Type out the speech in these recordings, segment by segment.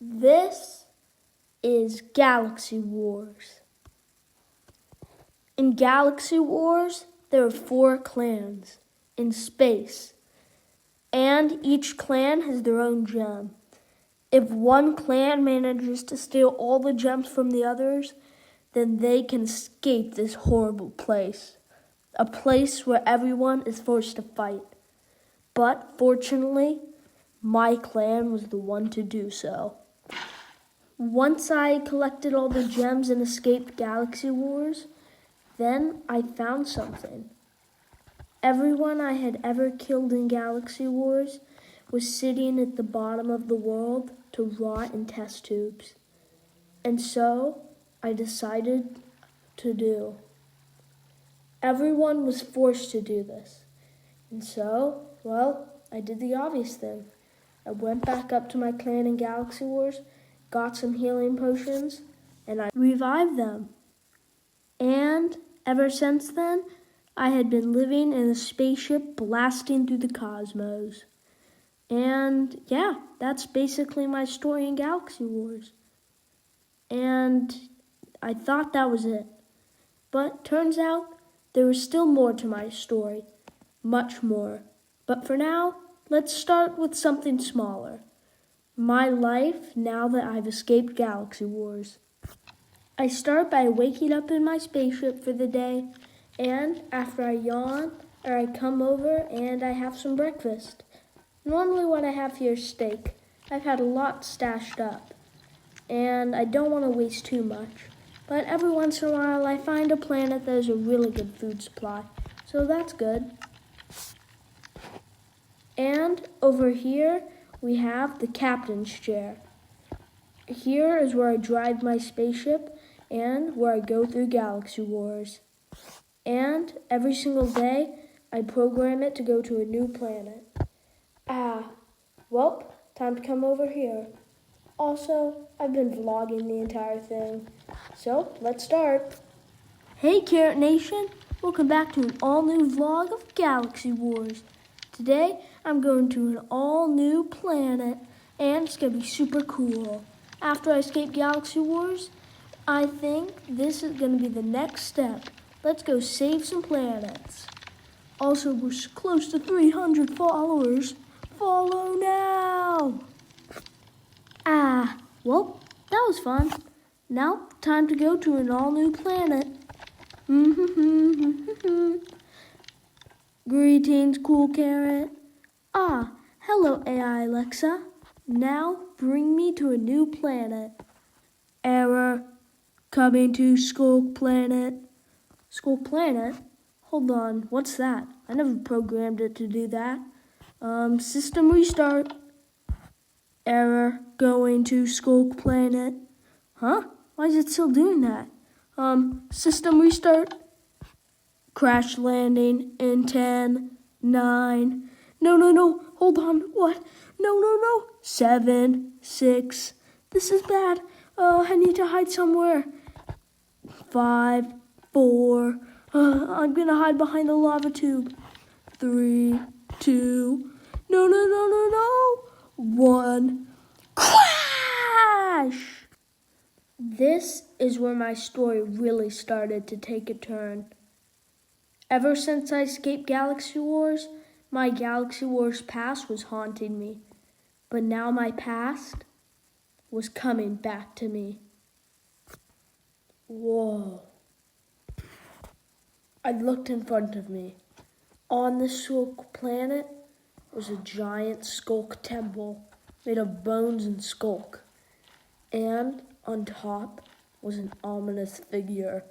This is Galaxy Wars. In Galaxy Wars, there are 4 clans in space, and each clan has their own gem. If one clan manages to steal all the gems from the others, then they can escape this horrible place, a place where everyone is forced to fight. But fortunately, my clan was the one to do so. Once I collected all the gems and escaped Galaxy Wars, then I found something. Everyone I had ever killed in Galaxy Wars was sitting at the bottom of the world to rot in test tubes. And so I decided to do. Everyone was forced to do this. And so, I did the obvious thing. I went back up to my clan in Galaxy Wars, got some healing potions, and I revived them. And ever since then, I had been living in a spaceship blasting through the cosmos. And yeah, that's basically my story in Galaxy Wars. And I thought that was it. But turns out there was still more to my story. Much more. But for now, let's start with something smaller. My life now that I've escaped Galaxy Wars. I start by waking up in my spaceship for the day, and after I yawn, I come over and I have some breakfast. Normally what I have here is steak. I've had a lot stashed up, and I don't want to waste too much. But every once in a while I find a planet that has a really good food supply, so that's good. And over here we have the captain's chair. Here is where I drive my spaceship and where I go through Galaxy Wars. And every single day, I program it to go to a new planet. Time to come over here. Also, I've been vlogging the entire thing. So, let's start. Hey Carrot Nation, welcome back to an all-new vlog of Galaxy Wars. Today, I'm going to an all-new planet, and it's going to be super cool. After I escape Galaxy Wars, I think this is going to be the next step. Let's go save some planets. Also, we're close to 300 followers. Follow now! That was fun. Now, time to go to an all-new planet. Greetings, Cool Carrot. Hello, AI Alexa. Now, bring me to a new planet. Error. Coming to Skulk Planet. Skulk Planet? Hold on, what's that? I never programmed it to do that. System restart. Error. Going to Skulk Planet. Huh? Why is it still doing that? System restart. Crash landing in 10, 9. No. Hold on. What? No. 7, 6. This is bad. I need to hide somewhere. 5, 4. I'm gonna hide behind the lava tube. 3, 2. No. 1. Crash! This is where my story really started to take a turn. Ever since I escaped Galaxy Wars, my Galaxy Wars past was haunting me. But now my past was coming back to me. Whoa. I looked in front of me. On the Skulk Planet was a giant Skulk temple made of bones and skulk. And on top was an ominous figure.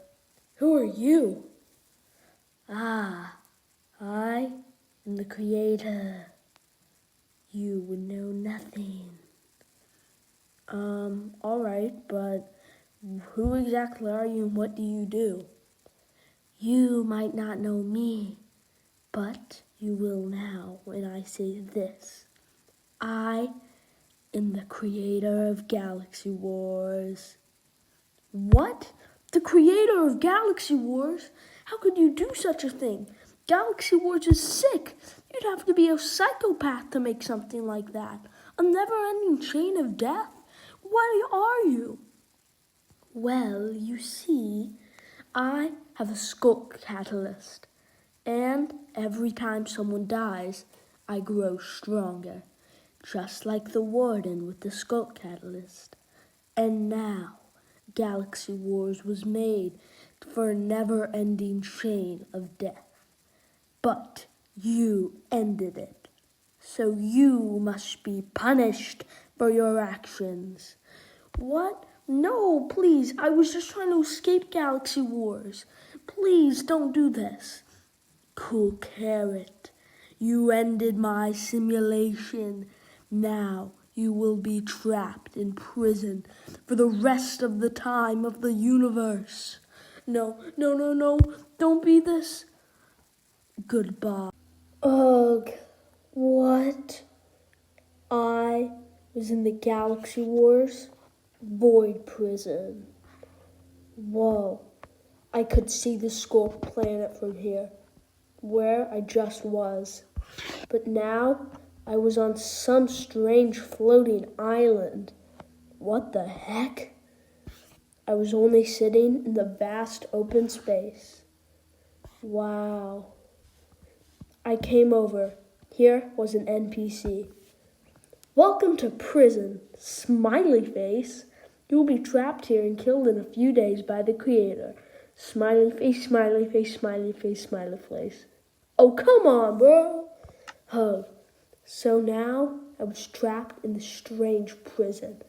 Who are you? I am the creator. You would know nothing. Alright, but who exactly are you and what do you do? You might not know me, but you will now when I say this. I am the creator of Galaxy Wars. What? The creator of Galaxy Wars? How could you do such a thing? Galaxy Wars is sick. You'd have to be a psychopath to make something like that. A never-ending chain of death? what are you? Well, you see, I have a sculk catalyst, and every time someone dies, I grow stronger, just like the warden with the sculk catalyst. And now, Galaxy Wars was made for a never-ending chain of death. But you ended it, so you must be punished for your actions. What? No, please, I was just trying to escape Galaxy Wars. Please don't do this. Cool Carrot, you ended my simulation. Now you will be trapped in prison for the rest of the time of the universe. No, don't be this. Goodbye. Ugh, what? I was in the Galaxy Wars Void Prison. Whoa, I could see the Sculk planet from here, where I just was. But now I was on some strange floating island. What the heck? I was only sitting in the vast open space. Wow. I came over. Here was an NPC. Welcome to prison, smiley face. You will be trapped here and killed in a few days by the creator. Smiley face, smiley face, smiley face, smiley face. Oh, come on, bro. Hug. So now I was trapped in this strange prison.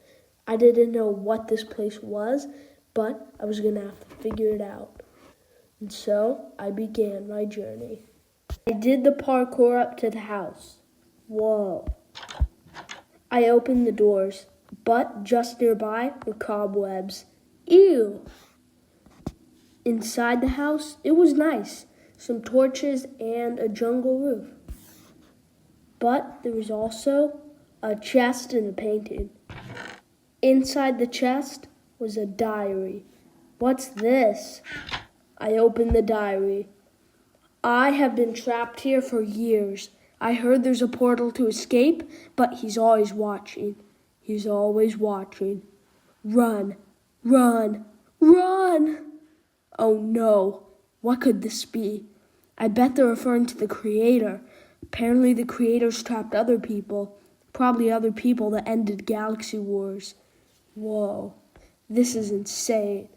I didn't know what this place was, but I was going to have to figure it out. And so I began my journey. I did the parkour up to the house. Whoa. I opened the doors, but just nearby were cobwebs. Ew! Inside the house, it was nice. Some torches and a jungle roof. But there was also a chest and a painting. Inside the chest was a diary. What's this? I opened the diary. I have been trapped here for years. I heard there's a portal to escape, but he's always watching. He's always watching. Run, run, run! Oh no, what could this be? I bet they're referring to the creator. Apparently the creator's trapped other people. Probably other people that ended Galaxy Wars. Whoa, this is insane.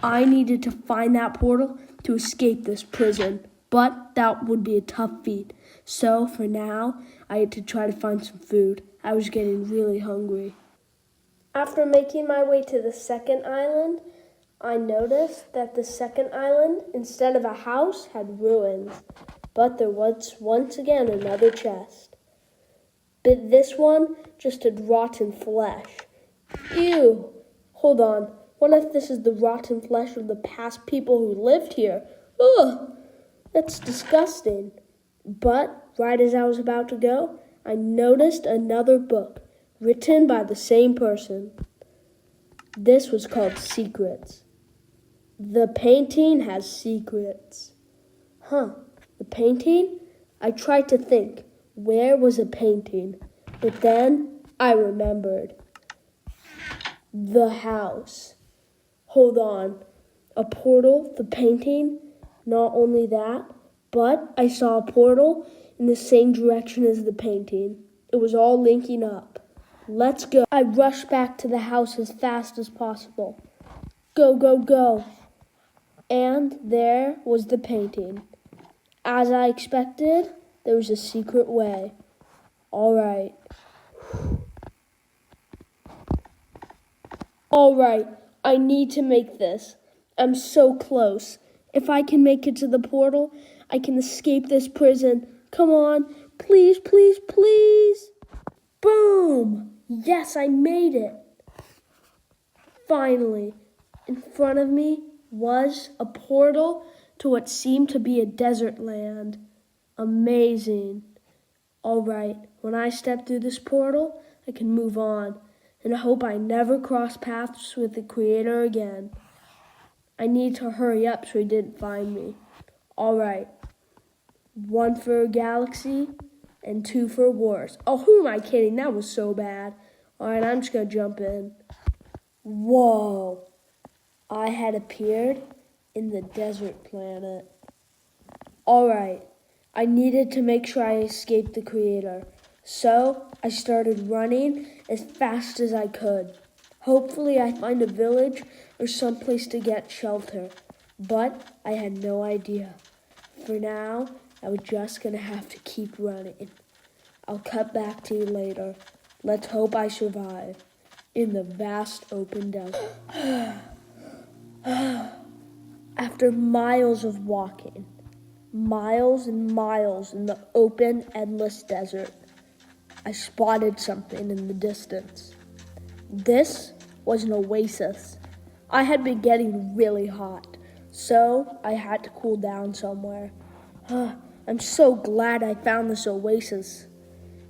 I needed to find that portal to escape this prison, but that would be a tough feat. So for now, I had to try to find some food. I was getting really hungry. After making my way to the second island, I noticed that the second island, instead of a house, had ruins. But there was once again another chest. But this one just had rotten flesh. Ew! Hold on. What if this is the rotten flesh of the past people who lived here? Ugh! That's disgusting. But right as I was about to go, I noticed another book written by the same person. This was called Secrets. The painting has secrets. The painting? I tried to think, where was a painting? But then I remembered. The house. Hold on. A portal, the painting? Not only that, but I saw a portal in the same direction as the painting. It was all linking up. Let's go. I rushed back to the house as fast as possible. Go, go, go. And there was the painting. As I expected, there was a secret way. All right. All right, I need to make this. I'm so close. If I can make it to the portal, I can escape this prison. Come on, please, please, please. Boom! Yes, I made it. Finally, in front of me was a portal to what seemed to be a desert land. Amazing. All right, when I step through this portal, I can move on. And I hope I never cross paths with the creator again. I need to hurry up so he didn't find me. All right. 1 for Galaxy and 2 for Wars. Oh, who am I kidding? That was so bad. All right, I'm just going to jump in. Whoa! I had appeared in the desert planet. Alright, I needed to make sure I escaped the Creator. So I started running as fast as I could. Hopefully I find a village or someplace to get shelter. But I had no idea. For now, I was just gonna have to keep running. I'll cut back to you later. Let's hope I survive in the vast open desert. After miles of walking, miles and miles in the open, endless desert, I spotted something in the distance. This was an oasis. I had been getting really hot, so I had to cool down somewhere. I'm so glad I found this oasis.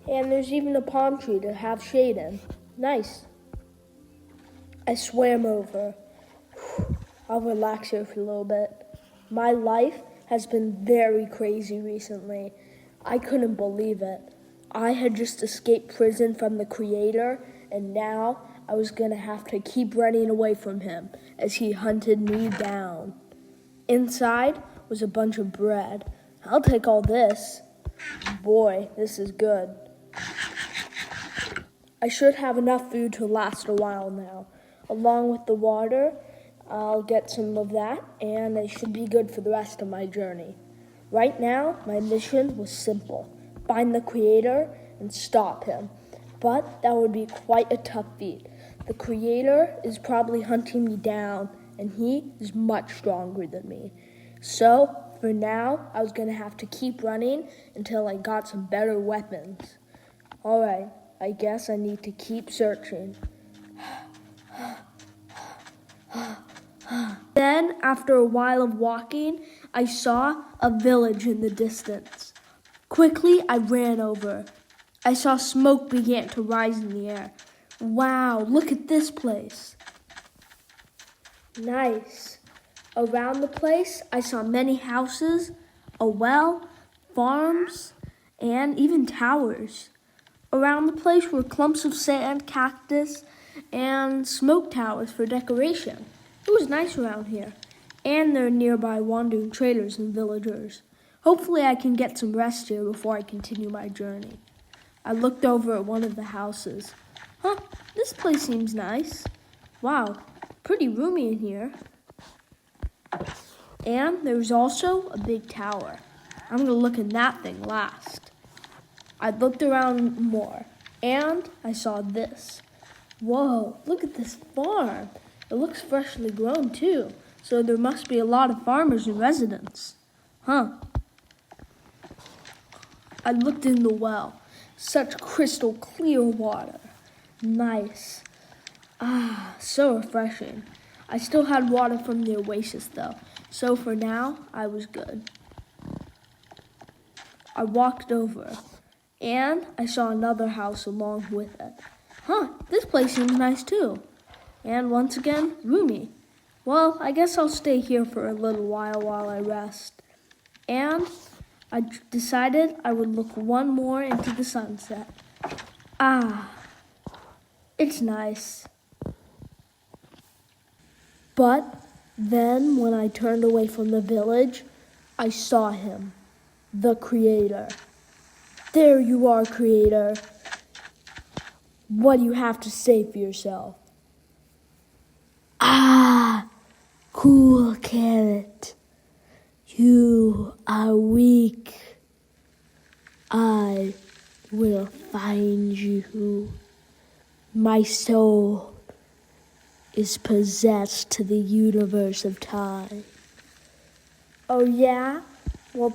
And there's even a palm tree to have shade in. Nice. I swam over. I'll relax here for a little bit. My life has been very crazy recently. I couldn't believe it. I had just escaped prison from the Creator, and now I was gonna have to keep running away from him as he hunted me down. Inside was a bunch of bread. I'll take all this. Boy, this is good. I should have enough food to last a while now. Along with the water, I'll get some of that, and I should be good for the rest of my journey. Right now, my mission was simple. Find the Creator and stop him. But that would be quite a tough feat. The Creator is probably hunting me down, and he is much stronger than me. So, for now, I was gonna have to keep running until I got some better weapons. Alright, I guess I need to keep searching. Then, after a while of walking, I saw a village in the distance. Quickly, I ran over. I saw smoke began to rise in the air. Wow, look at this place. Nice. Around the place, I saw many houses, a well, farms, and even towers. Around the place were clumps of sand, cactus, and smoke towers for decoration. It was nice around here. And there are nearby wandering traders and villagers. Hopefully I can get some rest here before I continue my journey. I looked over at one of the houses. This place seems nice. Wow, pretty roomy in here. And there's also a big tower. I'm gonna look in that thing last. I looked around more, and I saw this. Whoa, look at this farm. It looks freshly grown too, so there must be a lot of farmers and residents. I looked in the well. Such crystal clear water. Nice. So refreshing. I still had water from the oasis though, so for now, I was good. I walked over, and I saw another house along with it. This place seems nice too. And once again, roomy. Well, I guess I'll stay here for a little while I rest. And I decided I would look one more into the sunset. It's nice. But then when I turned away from the village, I saw him, the Creator. There you are, Creator. What do you have to say for yourself? Cool Carrot. You are weak. I will find you. My soul is possessed to the universe of time. Oh yeah? Well,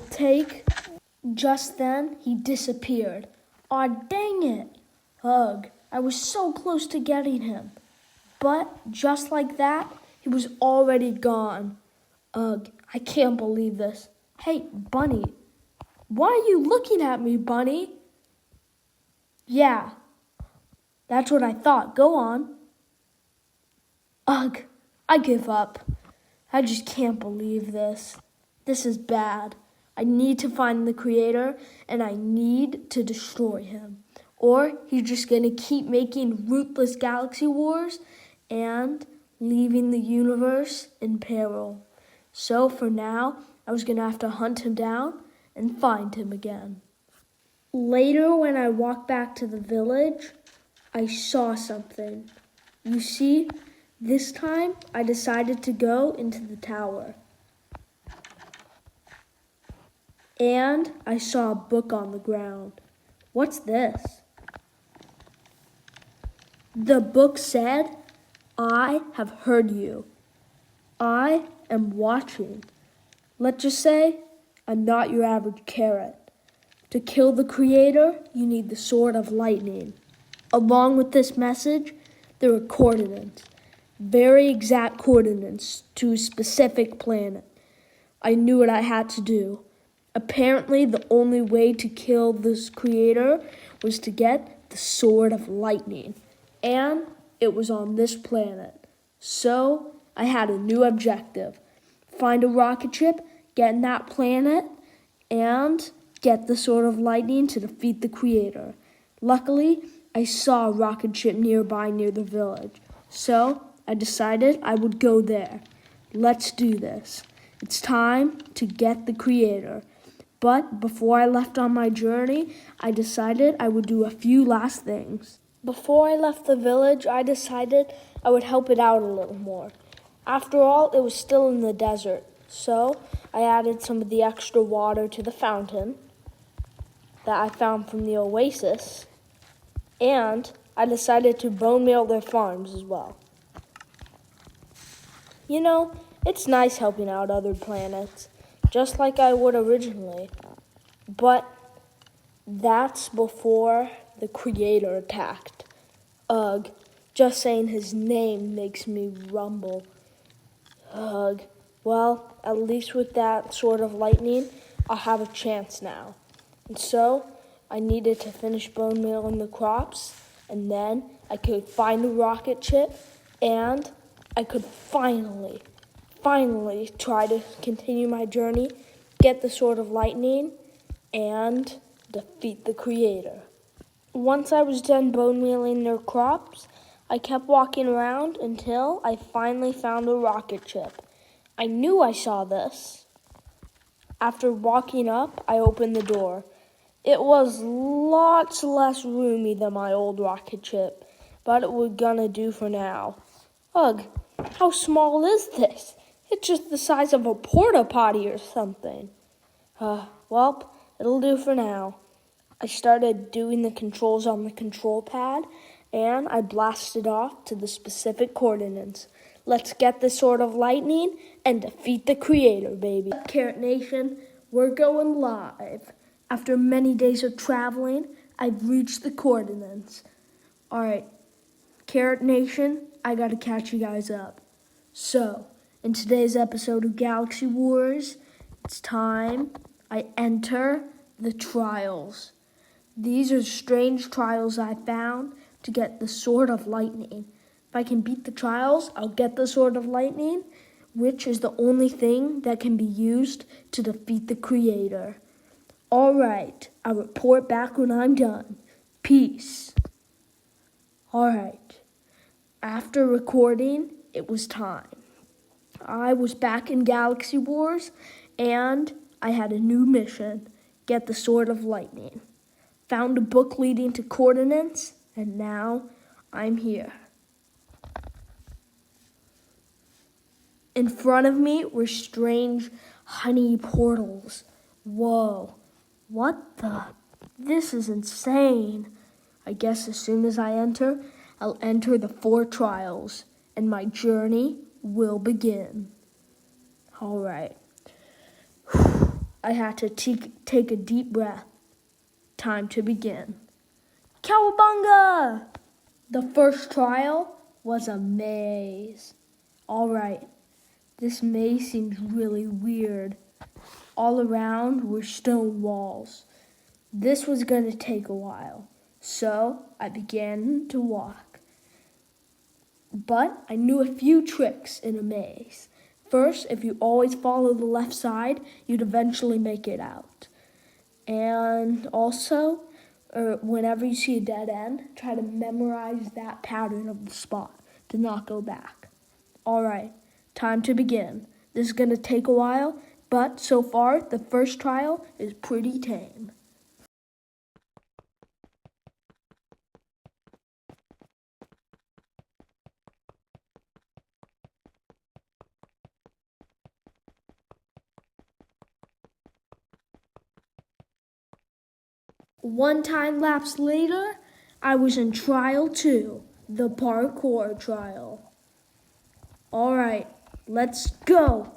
just then he disappeared. Aw, dang it. Ugh, I was so close to getting him. But just like that, he was already gone. Ugh, I can't believe this. Hey, Bunny. Why are you looking at me, Bunny? Yeah, that's what I thought. Go on. Ugh, I give up. I just can't believe this. This is bad. I need to find the Creator, and I need to destroy him. Or he's just gonna keep making ruthless galaxy wars, and leaving the universe in peril. So for now, I was going to have to hunt him down and find him again. Later, when I walked back to the village, I saw something. You see, this time I decided to go into the tower. And I saw a book on the ground. What's this? The book said, "I have heard you. I am watching." Let's just say, I'm not your average carrot. To kill the Creator, you need the Sword of Lightning. Along with this message, there are coordinates. Very exact coordinates to a specific planet. I knew what I had to do. Apparently, the only way to kill this Creator was to get the Sword of Lightning. And it was on this planet. So, I had a new objective. Find a rocket ship, get in that planet, and get the Sword of Lightning to defeat the Creator. Luckily, I saw a rocket ship nearby near the village. So, I decided I would go there. Let's do this. It's time to get the Creator. But before I left on my journey, I decided I would do a few last things. Before I left the village, I decided I would help it out a little more. After all, it was still in the desert, so I added some of the extra water to the fountain that I found from the oasis, and I decided to bone meal their farms as well. You know, it's nice helping out other planets, just like I would originally, but that's before the Creator attacked. Ugh, just saying his name makes me rumble. Ugh, well, at least with that Sword of Lightning, I'll have a chance now. And so, I needed to finish bone mealing the crops, and then I could find a rocket ship, and I could finally try to continue my journey, get the Sword of Lightning, and defeat the Creator. Once I was done bone mealing their crops, I kept walking around until I finally found a rocket ship. I knew I saw this. After walking up, I opened the door. It was lots less roomy than my old rocket ship, but it was gonna do for now. Ugh, how small is this? It's just the size of a porta potty or something. Well, it'll do for now. I started doing the controls on the control pad, and I blasted off to the specific coordinates. Let's get the Sword of Lightning and defeat the Creator, baby. Carrot Nation, we're going live. After many days of traveling, I've reached the coordinates. Alright, Carrot Nation, I gotta catch you guys up. So, in today's episode of Galaxy Wars, it's time I enter the trials. These are strange trials I found to get the Sword of Lightning. If I can beat the trials, I'll get the Sword of Lightning, which is the only thing that can be used to defeat the Creator. All right, I'll report back when I'm done. Peace. All right, after recording, it was time. I was back in Galaxy Wars, and I had a new mission, get the Sword of Lightning. Found a book leading to coordinates, and now I'm here. In front of me were strange honey portals. Whoa, what the? This is insane. I guess as soon as I enter, I'll enter the 4 trials, and my journey will begin. All right. I had to take a deep breath. Time to begin. Cowabunga! The first trial was a maze. All right, this maze seems really weird. All around were stone walls. This was going to take a while, so I began to walk. But I knew a few tricks in a maze. First, if you always follow the left side, you'd eventually make it out. And also, whenever you see a dead end, try to memorize that pattern of the spot. to not go back. All right, time to begin. This is going to take a while, but so far, the first trial is pretty tame. One time lapse later, I was in trial 2, the parkour trial. All right, let's go.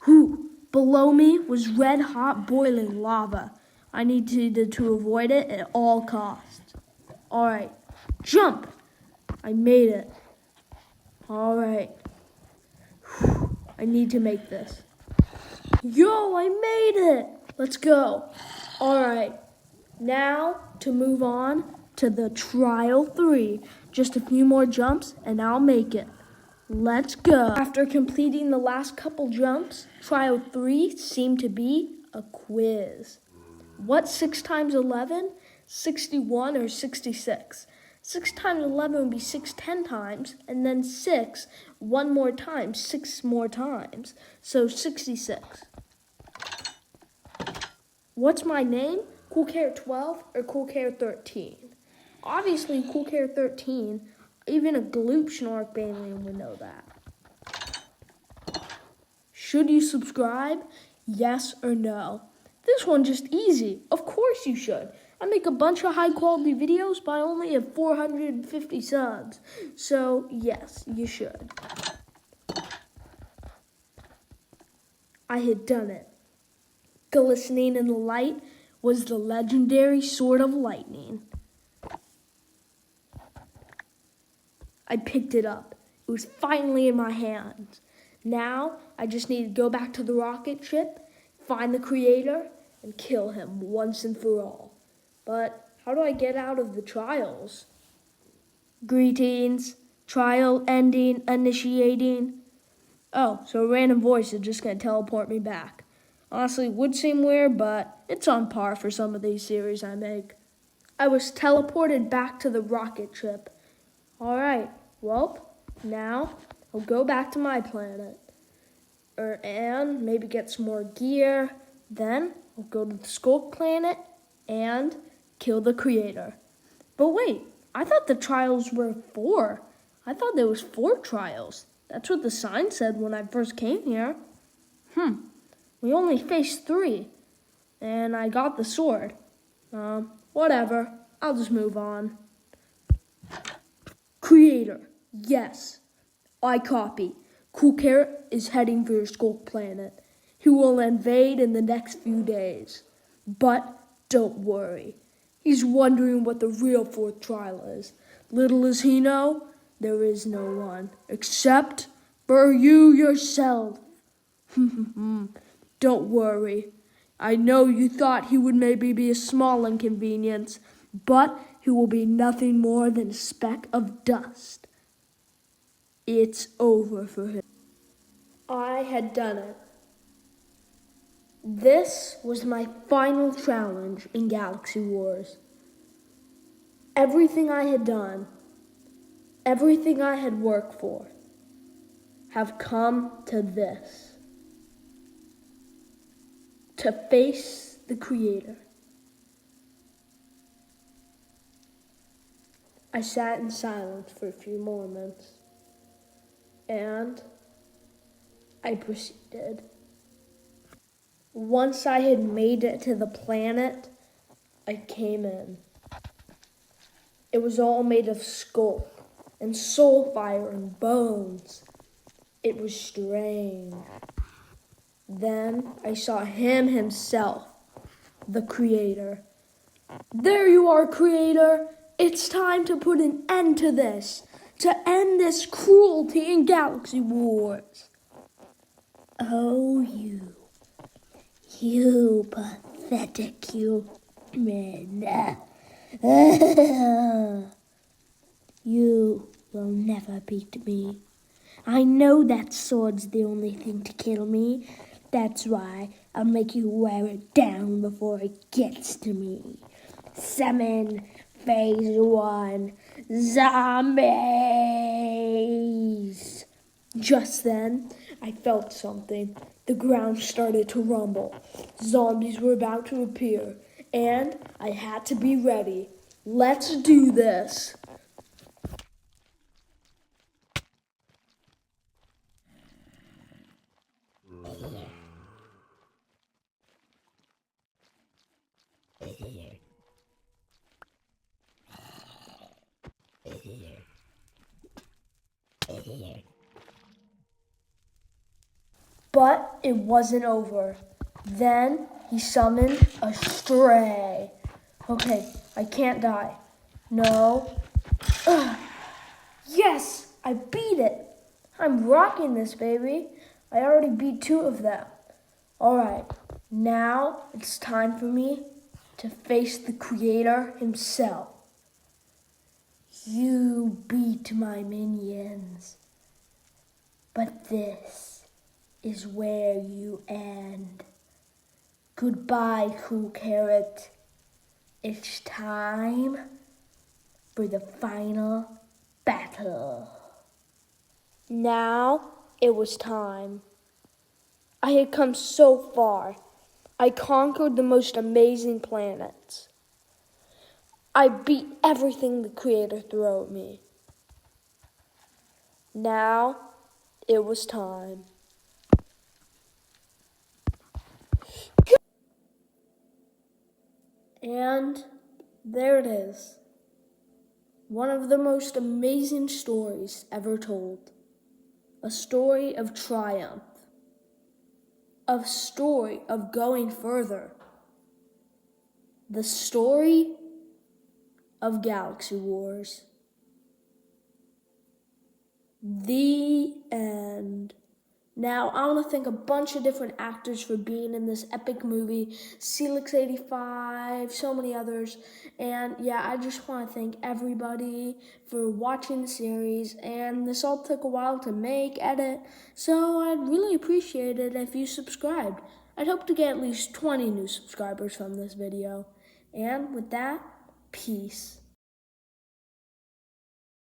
Whew, below me was red hot boiling lava. I needed to avoid it at all costs. All right, jump. I made it. All right. Whew, I need to make this. Yo, I made it. Let's go. All right. Now to move on to the trial 3. Just a few more jumps and I'll make it. Let's go. After completing the last couple jumps, trial 3 seemed to be a quiz. What's 6 times 11? 61 or 66? 6 times 11 would be 6 10 times, and then 6 one more time, 6 more times. So 66. What's my name? Cool Care 12 or Cool Care 13? Obviously, Cool Care 13. Even a Gloop Schnork alien would know that. Should you subscribe? Yes or no? This one's just easy. Of course you should. I make a bunch of high quality videos, but I only have 450 subs. So, yes, you should. I had done it. Glistening in the light was the legendary Sword of Lightning. I picked it up. It was finally in my hands. Now, I just need to go back to the rocket ship, find the creator, and kill him once and for all. But how do I get out of the trials? Greetings. Trial ending, initiating. Oh, so a random voice is just going to teleport me back. Honestly, would seem weird, but it's on par for some of these series I make. I was teleported back to the rocket ship. All right, well, now I'll go back to my planet. And maybe get some more gear. Then I'll go to the Skulk planet and kill the creator. But wait, I thought the trials were 4. I thought there was 4 trials. That's what the sign said when I first came here. We only faced 3. And I got the sword. Whatever. I'll just move on. Creator. Yes. I copy. Cool Carrot is heading for your Skulk planet. He will invade in the next few days. But don't worry. He's wondering what the real 4th trial is. Little does he know, there is no one. Except for you yourself. Don't worry. I know you thought he would maybe be a small inconvenience, but he will be nothing more than a speck of dust. It's over for him. I had done it. This was my final challenge in Galaxy Wars. Everything I had done, everything I had worked for, have come to this. To face the creator. I sat in silence for a few moments, and I proceeded. Once I had made it to the planet, I came in. It was all made of skulk and soulfire and bones. It was strange. Then I saw him himself, the creator. There you are, creator. It's time to put an end to this, to end this cruelty in Galaxy Wars. Oh, you pathetic human. You will never beat me. I know that sword's the only thing to kill me. That's why I'll make you wear it down before it gets to me. Summon Phase 1 Zombie! Just then, I felt something. The ground started to rumble. Zombies were about to appear, and I had to be ready. Let's do this. But it wasn't over. Then he summoned a stray. Okay, I can't die. No. Ugh. Yes, I beat it. I'm rocking this, baby. I already beat 2 of them. All right, now it's time for me to face the creator himself. You beat my minions, but this is where you end. Goodbye, Cool Carrot. It's time for the final battle. Now it was time. I had come so far. I conquered the most amazing planets. I beat everything the Creator threw at me. Now it was time. And there it is. One of the most amazing stories ever told. A story of triumph. A story of going further. The story of Galaxy Wars. The end. Now, I want to thank a bunch of different actors for being in this epic movie. Celix85, so many others. And yeah, I just want to thank everybody for watching the series. And this all took a while to make, edit. So I'd really appreciate it if you subscribed. I'd hope to get at least 20 new subscribers from this video. And with that, peace.